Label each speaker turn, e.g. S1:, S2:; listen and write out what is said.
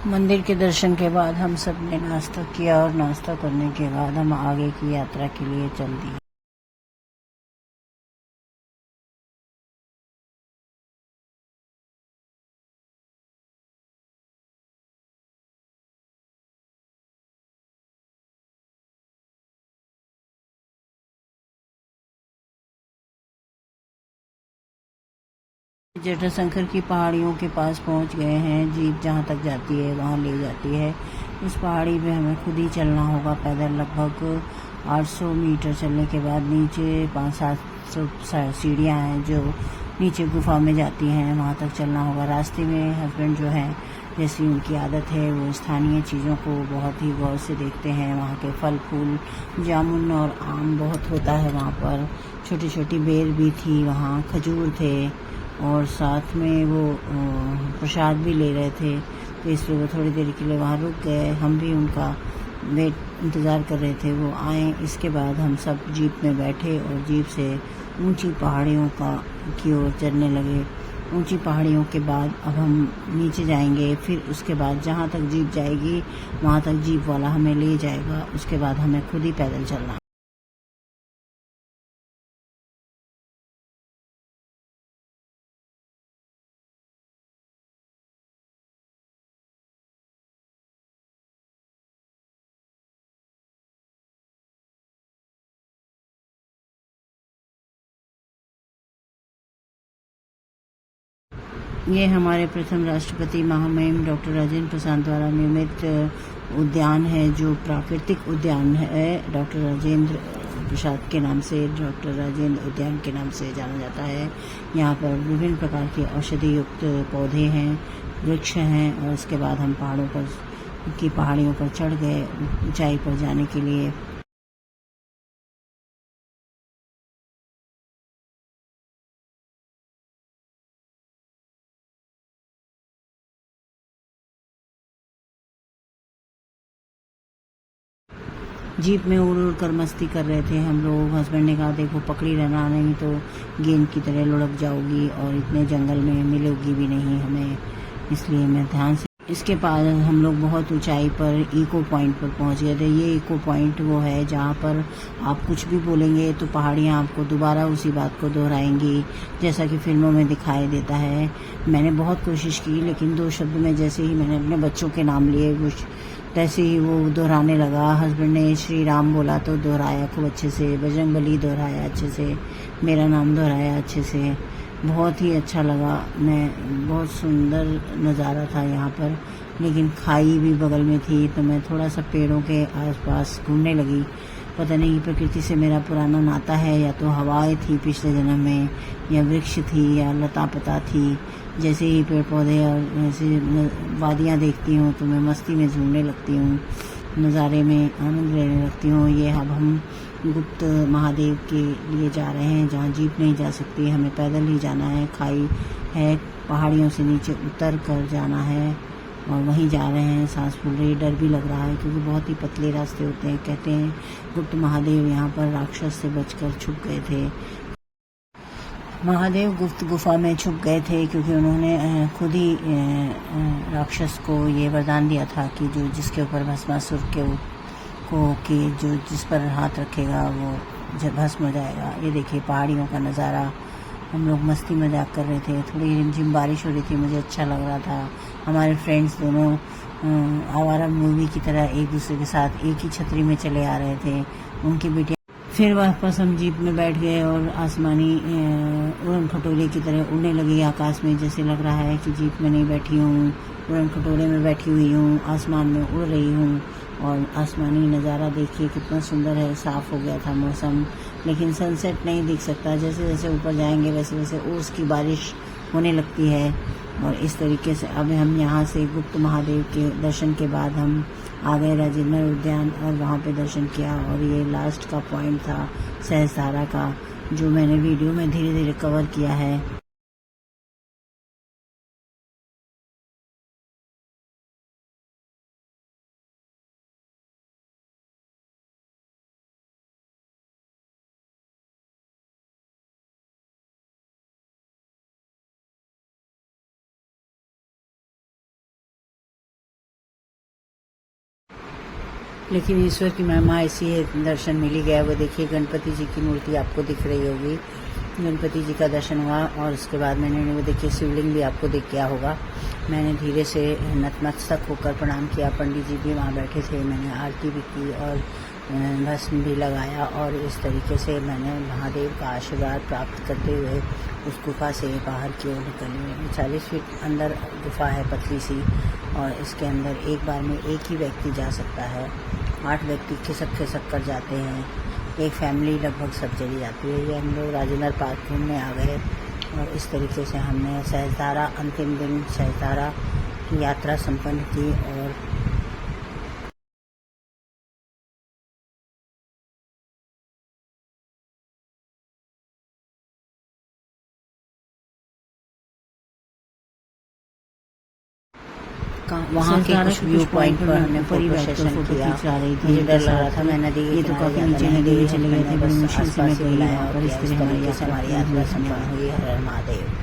S1: मंदिर के दर्शन के बाद हम सब ने नाश्ता किया और नाश्ता करने के बाद हम आगे की यात्रा के लिए चल दिए। जटाशंकर की पहाड़ियों के पास पहुंच गए हैं। जीप जहां तक जाती है वहां ले जाती है। इस पहाड़ी पे हमें खुद ही चलना होगा पैदल। लगभग 800 मीटर चलने के बाद नीचे 500-700 सीढ़ियाँ हैं जो नीचे गुफा में जाती हैं, वहां तक चलना होगा। रास्ते में हस्बैंड जो है, जैसी उनकी आदत है, वो स्थानीय चीज़ों को बहुत ही गौर से देखते हैं। वहाँ के फल फूल, जामुन और आम बहुत होता है वहाँ पर। छोटी छोटी बेर भी थी वहाँ, खजूर थे और साथ में वो प्रसाद भी ले रहे थे। तो इसलिए वो थोड़ी देर के लिए वहाँ रुक गए। हम भी उनका इंतज़ार कर रहे थे, वो आए। इसके बाद हम सब जीप में बैठे और जीप से ऊंची पहाड़ियों की ओर चढ़ने लगे। ऊंची पहाड़ियों के बाद अब हम नीचे जाएंगे। फिर उसके बाद जहाँ तक जीप जाएगी वहाँ तक जीप वाला हमें ले जाएगा। उसके बाद हमें खुद ही पैदल चलना। ये हमारे प्रथम राष्ट्रपति महामहिम डॉक्टर राजेंद्र प्रसाद द्वारा निर्मित उद्यान है, जो प्राकृतिक उद्यान है। डॉक्टर राजेंद्र प्रसाद के नाम से, डॉक्टर राजेंद्र उद्यान के नाम से जाना जाता है। यहाँ पर विभिन्न प्रकार के औषधि युक्त पौधे हैं, वृक्ष हैं। और उसके बाद हम पहाड़ियों पर चढ़ गए ऊंचाई पर जाने के लिए। जीप में उड़ उड़ कर मस्ती कर रहे थे हम लोग। हस्बैंड ने कहा, देखो पकड़ी रहना, नहीं तो गेंद की तरह लुढ़क जाओगी और इतने जंगल में मिलोगी भी नहीं हमें, इसलिए मैं ध्यान से। इसके बाद हम लोग बहुत ऊंचाई पर इको पॉइंट पर पहुंच गए थे। ये इको पॉइंट वो है जहाँ पर आप कुछ भी बोलेंगे तो पहाड़ियाँ आपको दोबारा उसी बात को दोहराएंगी, जैसा कि फिल्मों में दिखाई देता है। मैंने बहुत कोशिश की, लेकिन 2 शब्द में जैसे ही मैंने अपने बच्चों के नाम लिए कुछ, तैसे ही वो दोहराने लगा। हस्बैंड ने श्री राम बोला तो दोहराया खूब अच्छे से, बजरंगबली दोहराया अच्छे से, मेरा नाम दोहराया अच्छे से। बहुत ही अच्छा लगा। बहुत सुंदर नज़ारा था यहाँ पर, लेकिन खाई भी बगल में थी, तो मैं थोड़ा सा पेड़ों के आसपास घूमने लगी। पता नहीं प्रकृति से मेरा पुराना नाता है, या तो हवाएं थी पिछले जन्म में, या वृक्ष थी, या लता पता थी। जैसे ही पेड़ पौधे और ऐसे वादियाँ देखती हूँ तो मैं मस्ती में झूमने लगती हूँ, नज़ारे में आनंद लेने लगती हूँ। ये अब हम गुप्त महादेव के लिए जा रहे हैं, जहाँ जीप नहीं जा सकती, हमें पैदल ही जाना है। खाई है, पहाड़ियों से नीचे उतर कर जाना है और वहीं जा रहे हैं। सांस फूल रही, डर भी लग रहा है क्योंकि बहुत ही पतले रास्ते होते हैं। कहते हैं गुप्त महादेव यहाँ पर राक्षस से बचकर छुप गए थे। महादेव गुप्त गुफा में छुप गए थे क्योंकि उन्होंने खुद ही राक्षस को ये वरदान दिया था कि जो जिसके ऊपर भस्मासुर कि जो जिस पर हाथ रखेगा वो जब भस्म हो जाएगा। ये देखिए पहाड़ियों का नज़ारा। हम लोग मस्ती मजाक कर रहे थे, थोड़ी रिमझिम बारिश हो रही थी, मुझे अच्छा लग रहा था। हमारे फ्रेंड्स दोनों आवारा मूवी की तरह एक दूसरे के साथ एक ही छतरी में चले आ रहे थे। उनकी बेटियां। फिर वापस हम जीप में बैठ गए और आसमानी उड़न खटोले की तरह उड़ने लगी आकाश में। जैसे लग रहा है कि जीप में नहीं बैठी हूँ, उड़न खटोले में बैठी हुई हूँ, आसमान में उड़ रही हूँ। और आसमानी नज़ारा देखिए कितना सुंदर है। साफ़ हो गया था मौसम, लेकिन सनसेट नहीं दिख सकता। जैसे जैसे ऊपर जाएंगे वैसे वैसे ओस की बारिश होने लगती है। और इस तरीके से अब हम यहाँ से गुप्त महादेव के दर्शन के बाद हम आ गए राजेंद्र उद्यान और वहाँ पे दर्शन किया। और ये लास्ट का पॉइंट था सहस्त्रधारा का, जो मैंने वीडियो में धीरे धीरे कवर किया है। लेकिन ईश्वर की महिमा ऐसी है, दर्शन मिल ही गया। वो देखिए गणपति जी की मूर्ति आपको दिख रही होगी, गणपति जी का दर्शन हुआ। और उसके बाद मैंने वो देखिए शिवलिंग भी आपको दिख गया होगा। मैंने धीरे से नतमस्तक होकर प्रणाम किया। पंडित जी भी वहाँ बैठे थे, मैंने आरती भी की और भस्म भी लगाया। और इस तरीके से मैंने महादेव का आशीर्वाद प्राप्त करते हुए उस गुफा से बाहर की ओर निकली। 40 फीट अंदर गुफा है, पतली सी, और इसके अंदर एक बार में एक ही व्यक्ति जा सकता है। 8 व्यक्ति खिसक कर जाते हैं, एक फैमिली लगभग सब चली जाती है। ये हम लोग राजेंद्र पार्क घूमने आ गए और इस तरीके से हमने सहस्त्रधारा अंतिम दिन सहस्त्रधारा की यात्रा संपन्न की। और वहाँ के कुछ व्यू पॉइंट पर हमने फोटो सेशन किया। मुझे डर लग रहा था, मैं नदी के किनारे नीचे चले गए थे, बस आसपास ही बुलाया और इस तरीके से हमारी यात्रा संपन्न हुई। हर हर महादेव।